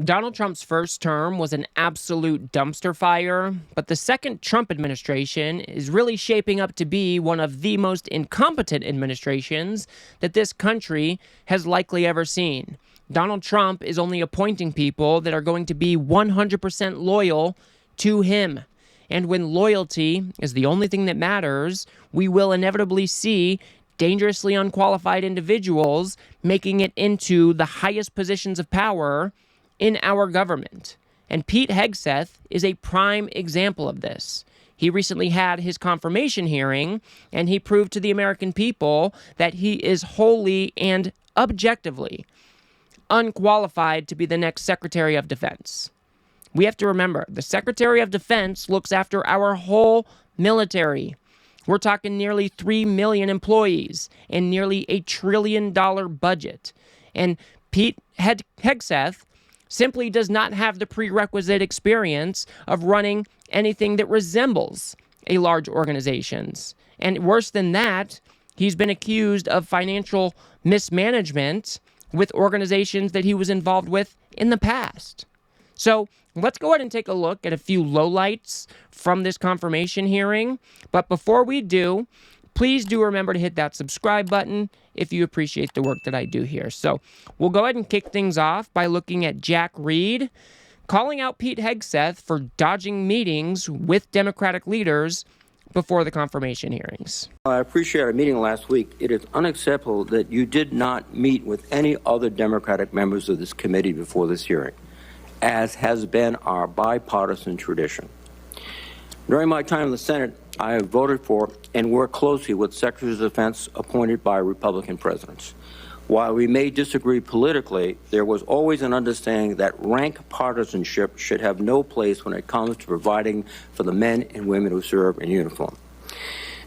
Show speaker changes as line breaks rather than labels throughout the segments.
Donald Trump's first term was an absolute dumpster fire, but the second Trump administration is really shaping up to be one of the most incompetent administrations that this country has likely ever seen. Donald Trump is only appointing people that are going to be 100% loyal to him. And when loyalty is the only thing that matters, we will inevitably see dangerously unqualified individuals making it into the highest positions of power in our government. And Pete Hegseth is a prime example of this. He recently had his confirmation hearing, and he proved to the American people that he is wholly and objectively unqualified to be the next Secretary of Defense. We have to remember, the Secretary of Defense looks after our whole military. We're talking nearly 3 million employees and nearly $1 trillion budget. And Pete Hegseth simply does not have the prerequisite experience of running anything that resembles a large organization's. And worse than that, he's been accused of financial mismanagement with organizations that he was involved with in the past. So let's go ahead and take a look at a few lowlights from this confirmation hearing. But before we do, please do remember to hit that subscribe button if you appreciate the work that I do here. So we'll go ahead and kick things off by looking at Jack Reed calling out Pete Hegseth for dodging meetings with Democratic leaders before the confirmation hearings.
I appreciate our meeting last week. It is unacceptable that you did not meet with any other Democratic members of this committee before this hearing, as has been our bipartisan tradition. During my time in the Senate, I have voted for and worked closely with Secretaries of Defense appointed by Republican presidents. While we may disagree politically, there was always an understanding that rank partisanship should have no place when it comes to providing for the men and women who serve in uniform.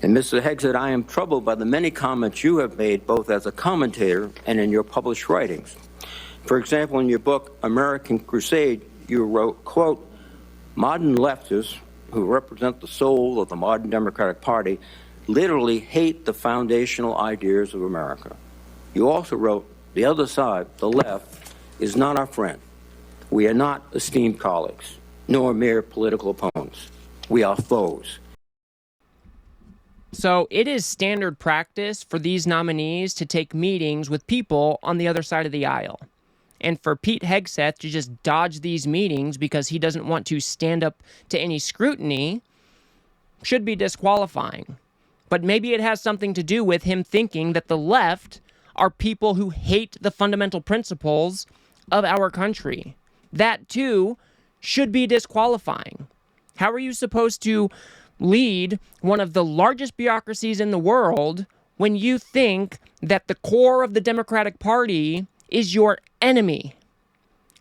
And Mr. Hegseth, I am troubled by the many comments you have made both as a commentator and in your published writings. For example, in your book, American Crusade, you wrote, quote, "Modern leftists, who represent the soul of the modern Democratic Party, literally hate the foundational ideas of America." You also wrote, "The other side, the left, is not our friend. We are not esteemed colleagues, nor mere political opponents. We are foes."
So it is standard practice for these nominees to take meetings with people on the other side of the aisle. And for Pete Hegseth to just dodge these meetings because he doesn't want to stand up to any scrutiny should be disqualifying. But maybe it has something to do with him thinking that the left are people who hate the fundamental principles of our country. That, too, should be disqualifying. How are you supposed to lead one of the largest bureaucracies in the world when you think that the core of the Democratic Party is your enemy?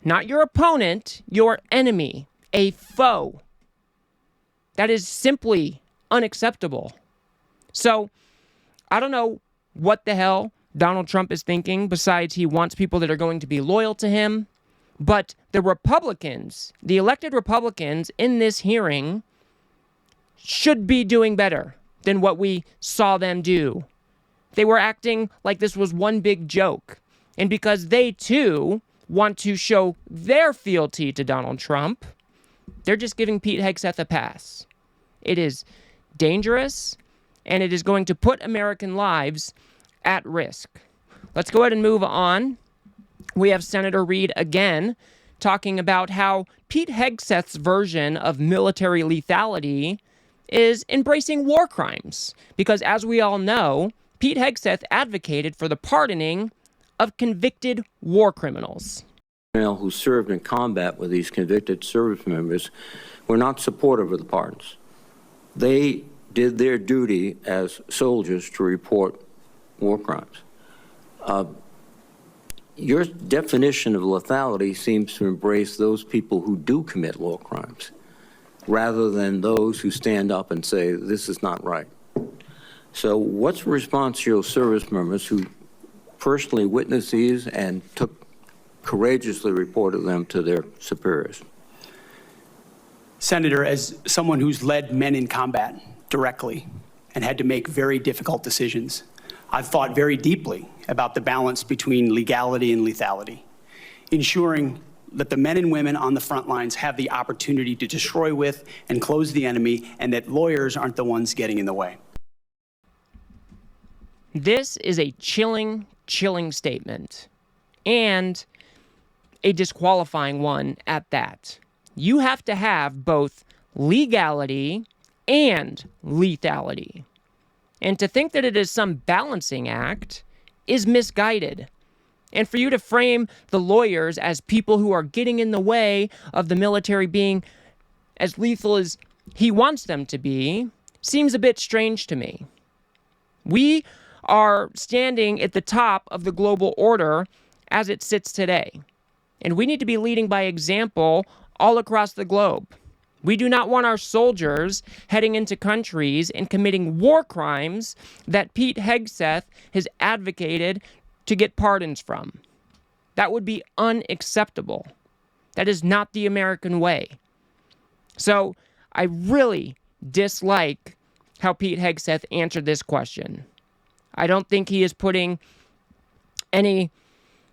Not your opponent, your enemy, a foe. That is simply unacceptable. So, I don't know what the hell Donald Trump is thinking, besides he wants people that are going to be loyal to him. But the Republicans, the elected Republicans in this hearing, should be doing better than what we saw them do. They were acting like this was one big joke. And because they, too, want to show their fealty to Donald Trump, they're just giving Pete Hegseth a pass. It is dangerous, and it is going to put American lives at risk. Let's go ahead and move on. We have Senator Reed again talking about how Pete Hegseth's version of military lethality is embracing war crimes. Because as we all know, Pete Hegseth advocated for the pardoning of convicted war criminals.
Who served in combat with these convicted service members were not supportive of the pardons. They did their duty as soldiers to report war crimes. Your definition of lethality seems to embrace those people who do commit war crimes, rather than those who stand up and say, this is not right. So what's the response to your service members who personally witnessed these and courageously reported them to their superiors?
Senator, as someone who's led men in combat directly and had to make very difficult decisions, I've thought very deeply about the balance between legality and lethality, ensuring that the men and women on the front lines have the opportunity to destroy with and close the enemy, and that lawyers aren't the ones getting in the way.
This is a chilling statement, and a disqualifying one at that. You have to have both legality and lethality. And to think that it is some balancing act is misguided. And for you to frame the lawyers as people who are getting in the way of the military being as lethal as he wants them to be seems a bit strange to me. We are standing at the top of the global order as it sits today. And we need to be leading by example all across the globe. We do not want our soldiers heading into countries and committing war crimes that Pete Hegseth has advocated to get pardons from. That would be unacceptable. That is not the American way. So I really dislike how Pete Hegseth answered this question. I don't think he is putting any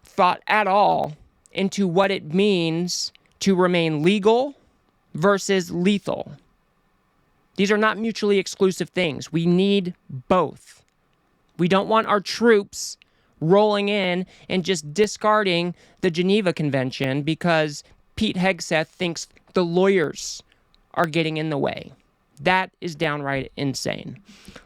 thought at all into what it means to remain legal versus lethal. These are not mutually exclusive things. We need both. We don't want our troops rolling in and just discarding the Geneva Convention because Pete Hegseth thinks the lawyers are getting in the way. That is downright insane.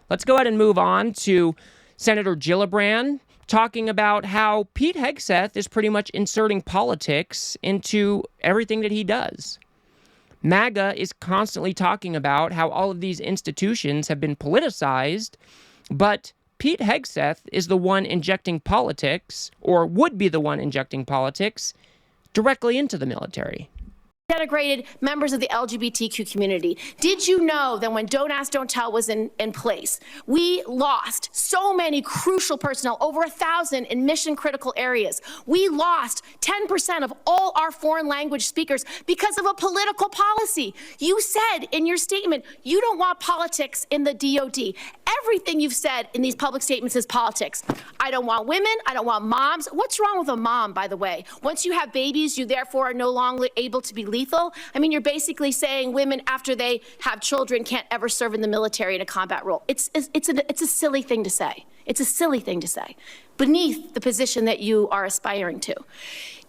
Let's go ahead and move on to Senator Gillibrand talking about how Pete Hegseth is pretty much inserting politics into everything that he does. MAGA is constantly talking about how all of these institutions have been politicized, but Pete Hegseth is the one injecting politics, or would be the one injecting politics, directly into the military.
Denigrated members of the LGBTQ community. Did you know that when Don't Ask, Don't Tell was in place, we lost so many crucial personnel, over 1,000 in mission critical areas. We lost 10% of all our foreign language speakers because of a political policy. You said in your statement, you don't want politics in the DOD. Everything you've said in these public statements is politics. I don't want women. I don't want moms. What's wrong with a mom, by the way? Once you have babies, you therefore are no longer able to be lethal. I mean, you're basically saying women, after they have children, can't ever serve in the military in a combat role. It's a silly thing to say. It's a silly thing to say, beneath the position that you are aspiring to.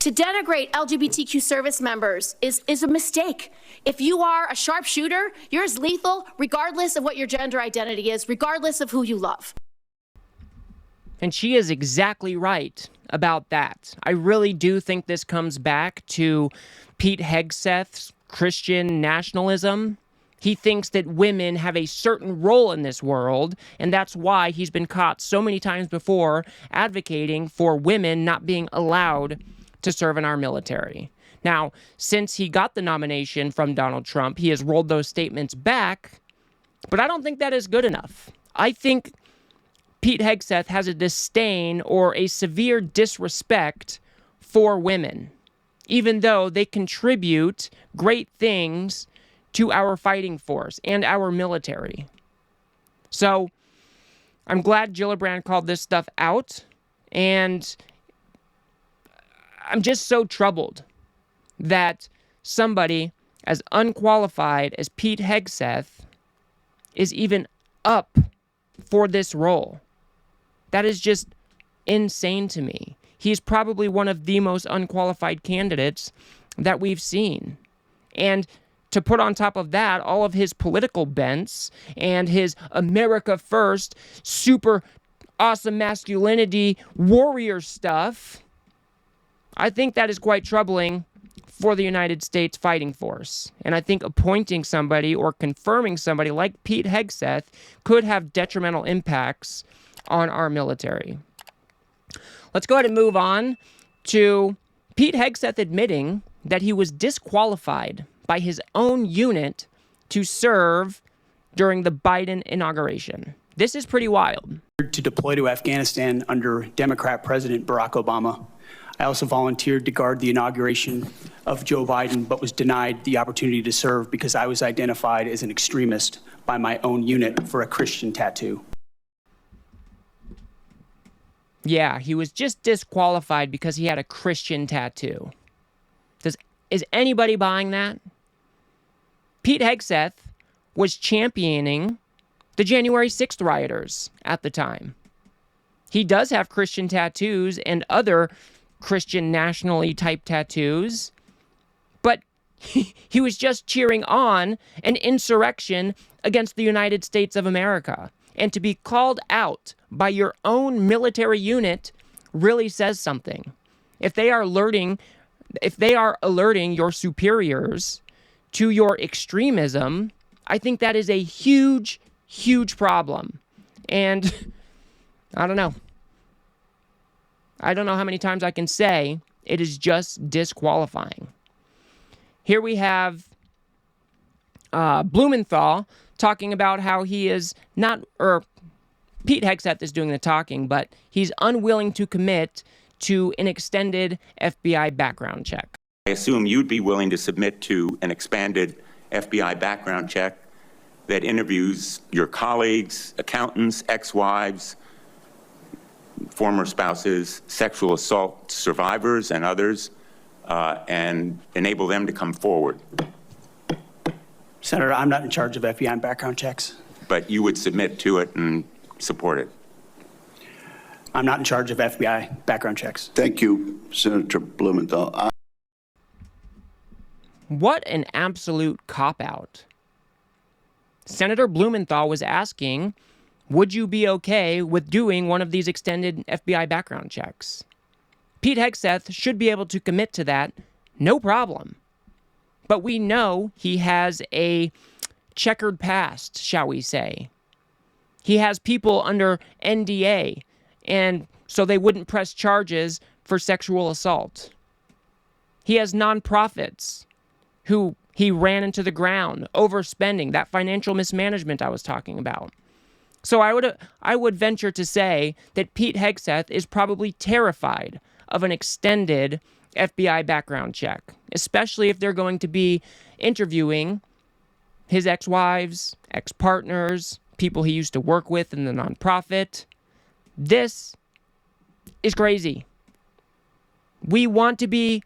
To denigrate LGBTQ service members is a mistake. If you are a sharpshooter, you're as lethal regardless of what your gender identity is, regardless of who you love.
And she is exactly right about that. I really do think this comes back to Pete Hegseth's Christian nationalism. He thinks that women have a certain role in this world, and that's why he's been caught so many times before advocating for women not being allowed to serve in our military. Now, since he got the nomination from Donald Trump, he has rolled those statements back, but I don't think that is good enough. I think Pete Hegseth has a disdain or a severe disrespect for women, even though they contribute great things to our fighting force and our military. So I'm glad Gillibrand called this stuff out, and I'm just so troubled that somebody as unqualified as Pete Hegseth is even up for this role. That is just insane to me. He's probably one of the most unqualified candidates that we've seen. And to put on top of that all of his political bents and his America First, super awesome masculinity, warrior stuff, I think that is quite troubling for the United States fighting force. And I think appointing somebody or confirming somebody like Pete Hegseth could have detrimental impacts on our military. Let's go ahead and move on to Pete Hegseth admitting that he was disqualified by his own unit to serve during the Biden inauguration. This is pretty wild.
To deploy to Afghanistan under Democrat President Barack Obama. I also volunteered to guard the inauguration of Joe Biden, but was denied the opportunity to serve because I was identified as an extremist by my own unit for a Christian tattoo.
Yeah, he was just disqualified because he had a Christian tattoo. Does Is anybody buying that? Pete Hegseth was championing the January 6th rioters at the time. He does have Christian tattoos and other Christian nationally typed tattoos, but he was just cheering on an insurrection against the United States of America. And to be called out by your own military unit really says something. If they are alerting your superiors to your extremism, I think that is a huge, huge problem. And I don't know. I don't know how many times I can say it is just disqualifying. Here we have Blumenthal talking about how he is not, or Pete Hegseth is doing the talking, but he's unwilling to commit to an extended FBI background check.
I assume you'd be willing to submit to an expanded FBI background check that interviews your colleagues, accountants, ex-wives, former spouses, sexual assault survivors, and others, and enable them to come forward.
Senator, I'm not in charge of FBI background checks.
But you would submit to it and support it.
I'm not in charge of FBI background checks.
Thank you, Senator Blumenthal.
What an absolute cop-out. Senator Blumenthal was asking, would you be okay with doing one of these extended FBI background checks? Pete Hegseth should be able to commit to that, no problem. But we know he has a checkered past, shall we say. He has people under NDA, and so they wouldn't press charges for sexual assault. He has nonprofits who he ran into the ground, overspending, that financial mismanagement I was talking about. So I would venture to say that Pete Hegseth is probably terrified of an extended FBI background check, especially if they're going to be interviewing his ex-wives, ex-partners, people he used to work with in the nonprofit. This is crazy. We want to be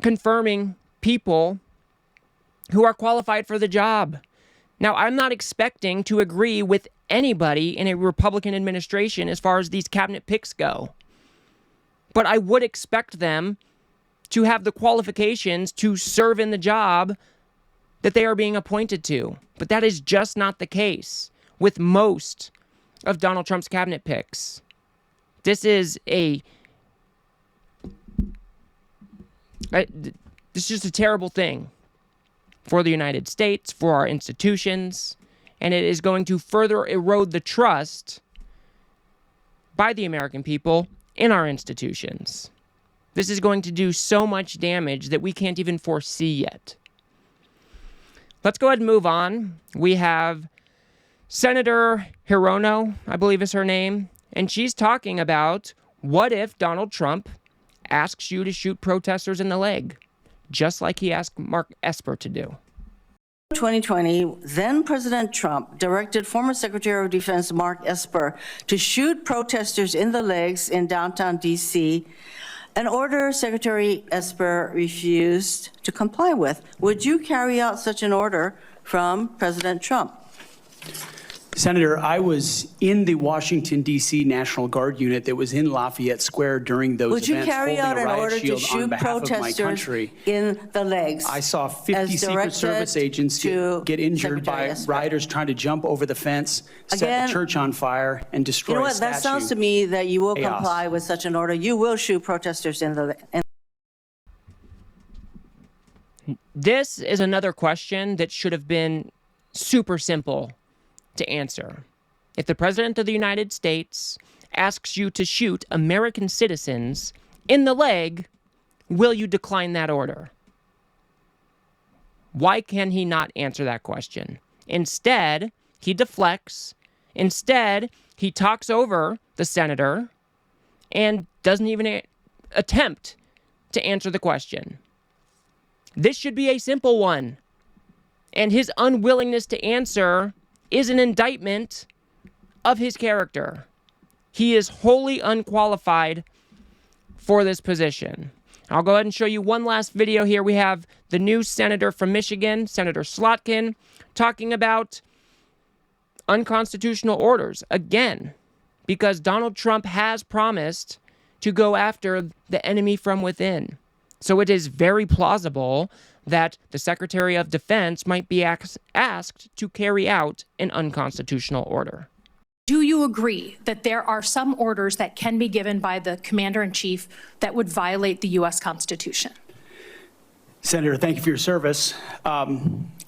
confirming people who are qualified for the job. Now, I'm not expecting to agree with anybody in a Republican administration as far as these cabinet picks go. But I would expect them to have the qualifications to serve in the job that they are being appointed to. But that is just not the case with most of Donald Trump's cabinet picks. This is just a terrible thing for the United States, for our institutions, and it is going to further erode the trust by the American people in our institutions. This is going to do so much damage that we can't even foresee yet. Let's go ahead and move on. We have Senator Hirono, I believe is her name, and she's talking about what if Donald Trump asks you to shoot protesters in the leg, just like he asked Mark Esper to do.
2020, then President Trump directed former Secretary of Defense Mark Esper to shoot protesters in the legs in downtown D.C., an order Secretary Esper refused to comply with. Would you carry out such an order from President Trump?
Senator, I was in the Washington, D.C. National Guard unit that was in Lafayette Square during those
events. Would you carry out an order to shoot protesters in the legs?
I saw 50 Secret Service agents get injured by rioters trying to jump over the fence, set the church on fire, and destroy a statue.
That sounds to me that you will comply with such an order. You will shoot protesters in the legs.
This is another question that should have been super simple to answer. If the President of the United States asks you to shoot American citizens in the leg, will you decline that order? Why can he not answer that question? Instead, he deflects. Instead, he talks over the senator and doesn't even attempt to answer the question. This should be a simple one. And his unwillingness to answer is an indictment of his character. He is wholly unqualified for this position. I'll go ahead and show you one last video here. We have the new senator from Michigan, Senator Slotkin, talking about unconstitutional orders again, because Donald Trump has promised to go after the enemy from within. So it is very plausible that the Secretary of Defense might be asked to carry out an unconstitutional order.
Do you agree that there are some orders that can be given by the Commander-in-Chief that would violate the U.S. Constitution?
Senator, thank you for your service.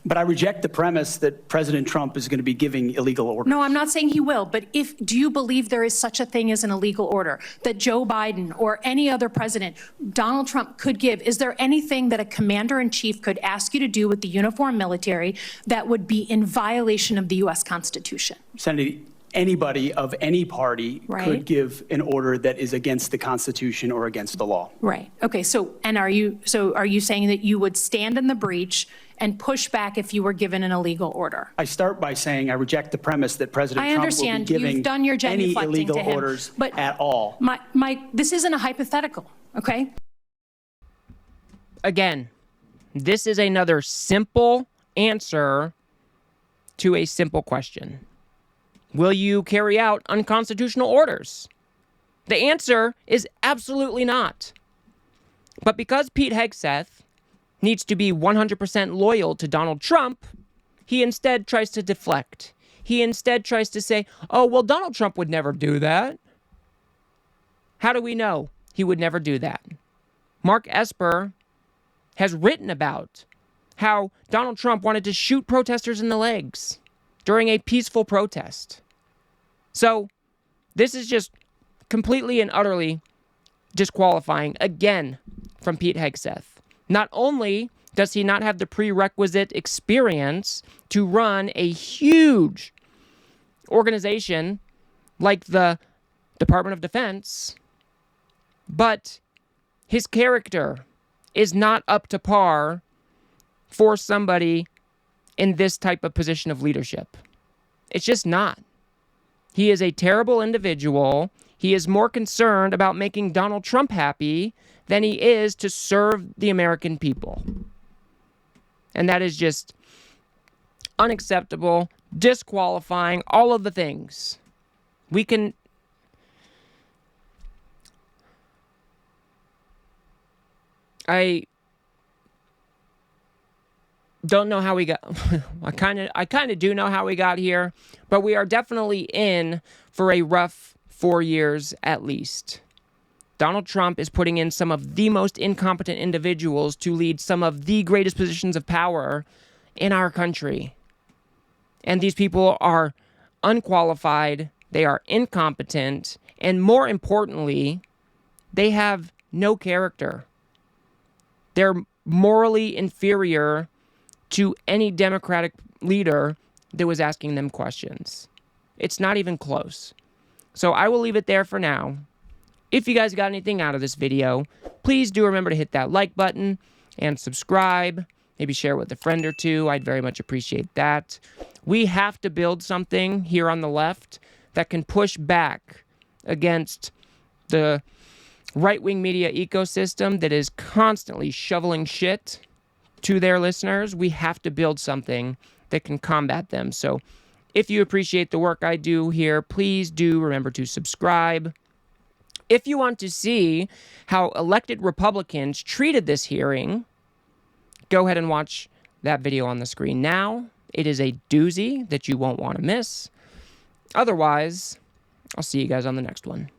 But I reject the premise that President Trump is going to be giving illegal orders.
No, I'm not saying he will, but do you believe there is such a thing as an illegal order that Joe Biden or any other president, Donald Trump, could give? Is there anything that a commander-in-chief could ask you to do with the uniformed military that would be in violation of the U.S. Constitution?
Senator, anybody of any party
Right.
could give an order that is against the Constitution or against the law.
Right. Okay. So are you saying that you would stand in the breach and push back if you were given an illegal order?
I start by saying I reject the premise that President
I
Trump will be
understand.
giving
You've done your
any
genuflecting
illegal
to him,
orders
but
at all.
This isn't a hypothetical, okay?
Again, this is another simple answer to a simple question. Will you carry out unconstitutional orders? The answer is absolutely not. But because Pete Hegseth needs to be 100% loyal to Donald Trump, he instead tries to deflect. He instead tries to say, oh, well, Donald Trump would never do that. How do we know he would never do that? Mark Esper has written about how Donald Trump wanted to shoot protesters in the legs during a peaceful protest. So this is just completely and utterly disqualifying, again, from Pete Hegseth. Not only does he not have the prerequisite experience to run a huge organization like the Department of Defense, but his character is not up to par for somebody in this type of position of leadership. It's just not. He is a terrible individual. He is more concerned about making Donald Trump happy than he is to serve the American people. And that is just unacceptable, disqualifying, all of the things. We can... I don't know how we got... I kind of do know how we got here, but we are definitely in for a rough 4 years at least. Donald Trump is putting in some of the most incompetent individuals to lead some of the greatest positions of power in our country. And these people are unqualified, they are incompetent, and more importantly, they have no character. They're morally inferior to any Democratic leader that was asking them questions. It's not even close. So I will leave it there for now. If you guys got anything out of this video, please do remember to hit that like button and subscribe. Maybe share with a friend or two. I'd very much appreciate that. We have to build something here on the left that can push back against the right-wing media ecosystem that is constantly shoveling shit to their listeners. We have to build something that can combat them. So if you appreciate the work I do here, please do remember to subscribe. If you want to see how elected Republicans treated this hearing, go ahead and watch that video on the screen now. It is a doozy that you won't want to miss. Otherwise, I'll see you guys on the next one.